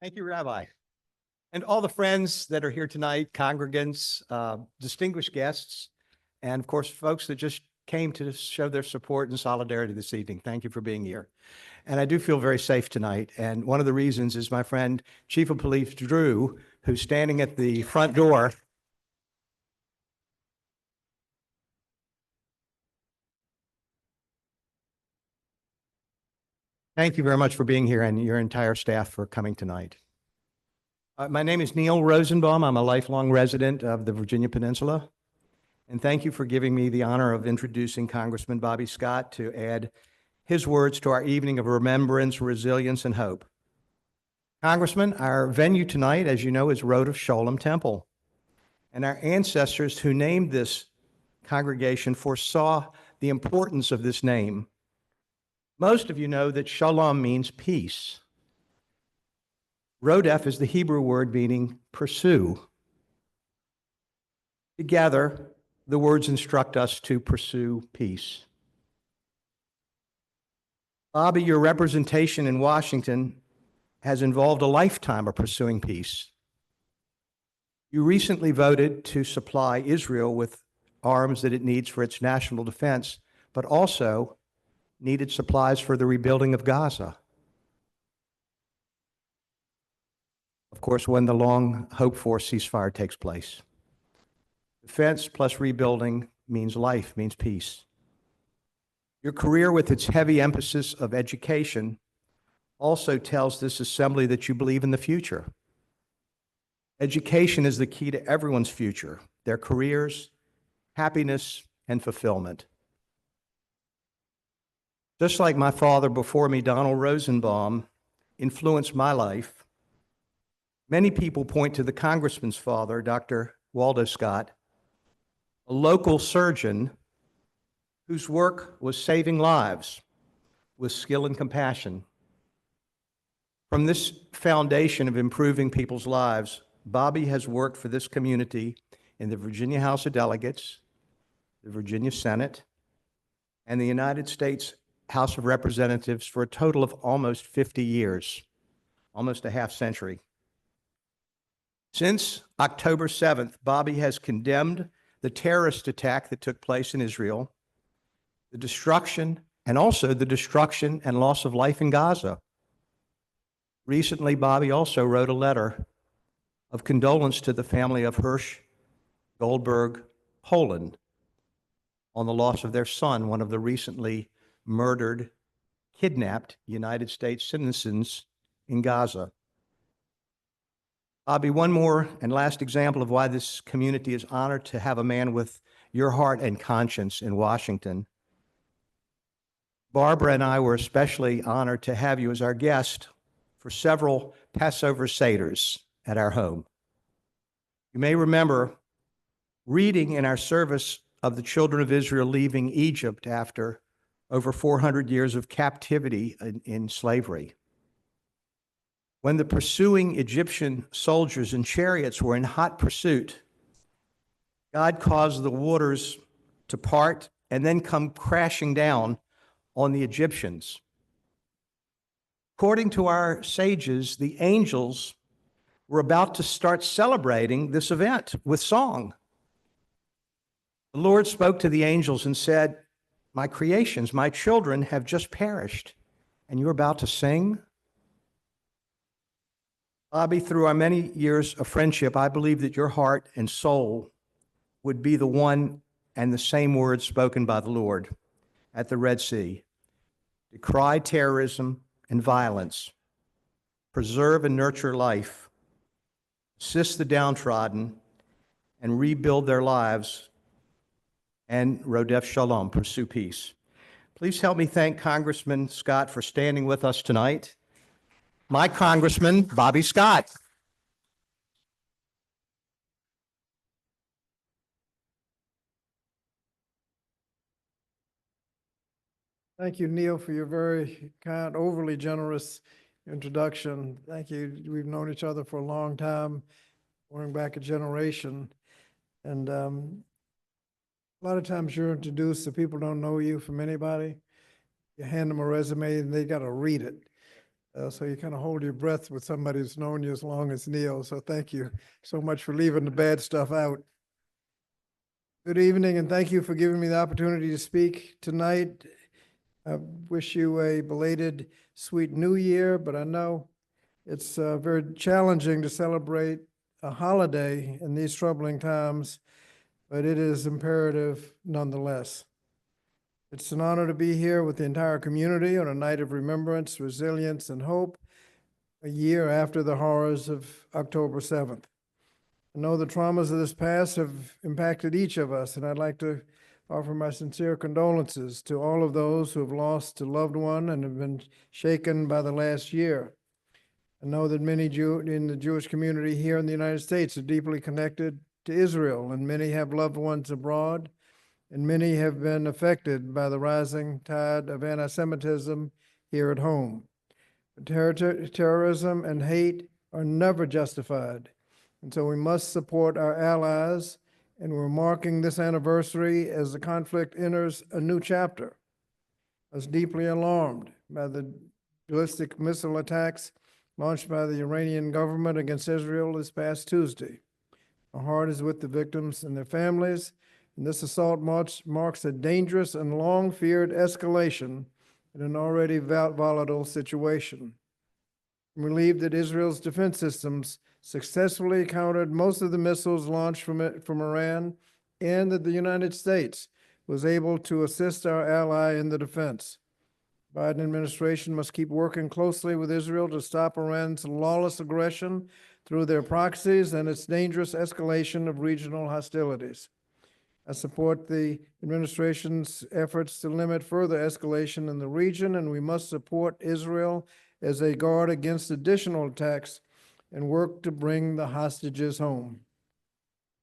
Thank you, Rabbi. And all the friends that are here tonight, congregants, distinguished guests, and of course, folks that just came to show their support and solidarity this evening. Thank you for being here. And I do feel very safe tonight. And one of the reasons is my friend, Chief of Police Drew, who's standing at the front door. Thank you very much for being here and your entire staff for coming tonight. My name is Neil Rosenbaum. I'm a lifelong resident of the Virginia Peninsula. And thank you for giving me the honor of introducing Congressman Bobby Scott to add his words to our evening of remembrance, resilience, and hope. Congressman, our venue tonight, as you know, is Road of Shalom Temple. And our ancestors who named this congregation foresaw the importance of this name. Most of you know that shalom means peace. Rodef is the Hebrew word meaning pursue. Together, the words instruct us to pursue peace. Bobby, your representation in Washington has involved a lifetime of pursuing peace. You recently voted to supply Israel with arms that it needs for its national defense, but also needed supplies for the rebuilding of Gaza. Of course, when the long hoped-for ceasefire takes place. Defense plus rebuilding means life, means peace. Your career, with its heavy emphasis of education, also tells this assembly that you believe in the future. Education is the key to everyone's future, their careers, happiness, and fulfillment. Just like my father before me, Donald Rosenbaum, influenced my life, many people point to the congressman's father, Dr. Waldo Scott, a local surgeon whose work was saving lives with skill and compassion. From this foundation of improving people's lives, Bobby has worked for this community in the Virginia House of Delegates, the Virginia Senate, and the United States House of Representatives for a total of almost 50 years, almost a half century. Since October 7th, Bobby has condemned the terrorist attack that took place in Israel, the destruction and loss of life in Gaza. Recently, Bobby also wrote a letter of condolence to the family of Hirsch Goldberg Poland on the loss of their son, one of the recently murdered, kidnapped United States citizens in Gaza. Bobby, one more and last example of why this community is honored to have a man with your heart and conscience in Washington. Barbara and I were especially honored to have you as our guest for several Passover Seders at our home. You may remember reading in our service of the children of Israel leaving Egypt after over 400 years of captivity in slavery. When the pursuing Egyptian soldiers and chariots were in hot pursuit, God caused the waters to part and then come crashing down on the Egyptians. According to our sages, the angels were about to start celebrating this event with song. The Lord spoke to the angels and said, "My creations, my children have just perished, and you're about to sing?" Bobby, through our many years of friendship, I believe that your heart and soul would be the one and the same words spoken by the Lord at the Red Sea. Decry terrorism and violence, preserve and nurture life, assist the downtrodden, and rebuild their lives, and Rodef Shalom, pursue peace. Please help me thank Congressman Scott for standing with us tonight. My Congressman, Bobby Scott. Thank you, Neil, for your very kind, overly generous introduction. Thank you. We've known each other for a long time, going back a generation. And a lot of times you're introduced, so people don't know you from anybody. You hand them a resume and they got to read it. So you kind of hold your breath with somebody who's known you as long as Neil. So thank you so much for leaving the bad stuff out. Good evening, and thank you for giving me the opportunity to speak tonight. I wish you a belated sweet New Year, but I know it's very challenging to celebrate a holiday in these troubling times, but it is imperative nonetheless. It's an honor to be here with the entire community on a night of remembrance, resilience, and hope, a year after the horrors of October 7th. I know the traumas of this past have impacted each of us, and I'd like to offer my sincere condolences to all of those who have lost a loved one and have been shaken by the last year. I know that many in the Jewish community here in the United States are deeply connected to Israel, and many have loved ones abroad, and many have been affected by the rising tide of anti-Semitism here at home. Terrorism and hate are never justified, and so we must support our allies, and we're marking this anniversary as the conflict enters a new chapter. I was deeply alarmed by the ballistic missile attacks launched by the Iranian government against Israel this past Tuesday. Our heart is with the victims and their families, and this assault marks a dangerous and long-feared escalation in an already volatile situation. I'm relieved that Israel's defense systems successfully countered most of the missiles launched from Iran, and that the United States was able to assist our ally in the defense. The Biden administration must keep working closely with Israel to stop Iran's lawless aggression through their proxies and its dangerous escalation of regional hostilities. I support the administration's efforts to limit further escalation in the region, and we must support Israel as a guard against additional attacks and work to bring the hostages home.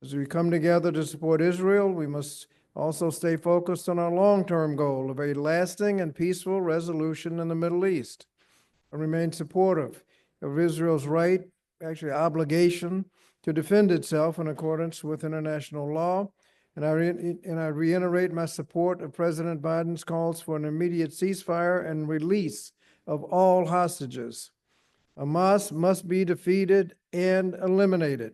As we come together to support Israel, we must also stay focused on our long-term goal of a lasting and peaceful resolution in the Middle East. I remain supportive of Israel's right, actually obligation, to defend itself in accordance with international law, and I reiterate my support of President Biden's calls for an immediate ceasefire and release of all hostages. Hamas must be defeated and eliminated.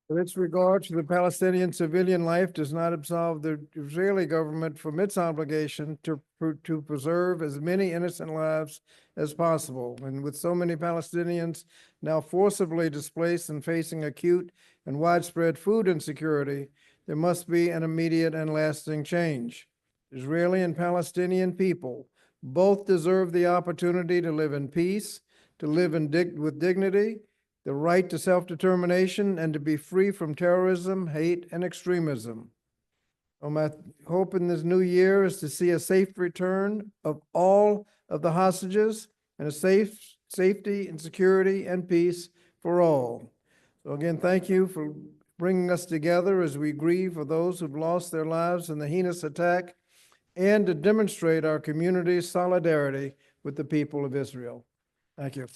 With its regard to the Palestinian civilian life does not absolve the Israeli government from its obligation to preserve as many innocent lives as possible. And with so many Palestinians now forcibly displaced and facing acute and widespread food insecurity, there must be an immediate and lasting change. Israeli and Palestinian people both deserve the opportunity to live in peace, to live with dignity, the right to self-determination, and to be free from terrorism, hate, and extremism. My hope in this new year is to see a safe return of all of the hostages and a safety and security and peace for all. So again, thank you for bringing us together as we grieve for those who've lost their lives in the heinous attack, and to demonstrate our community's solidarity with the people of Israel. Thank you.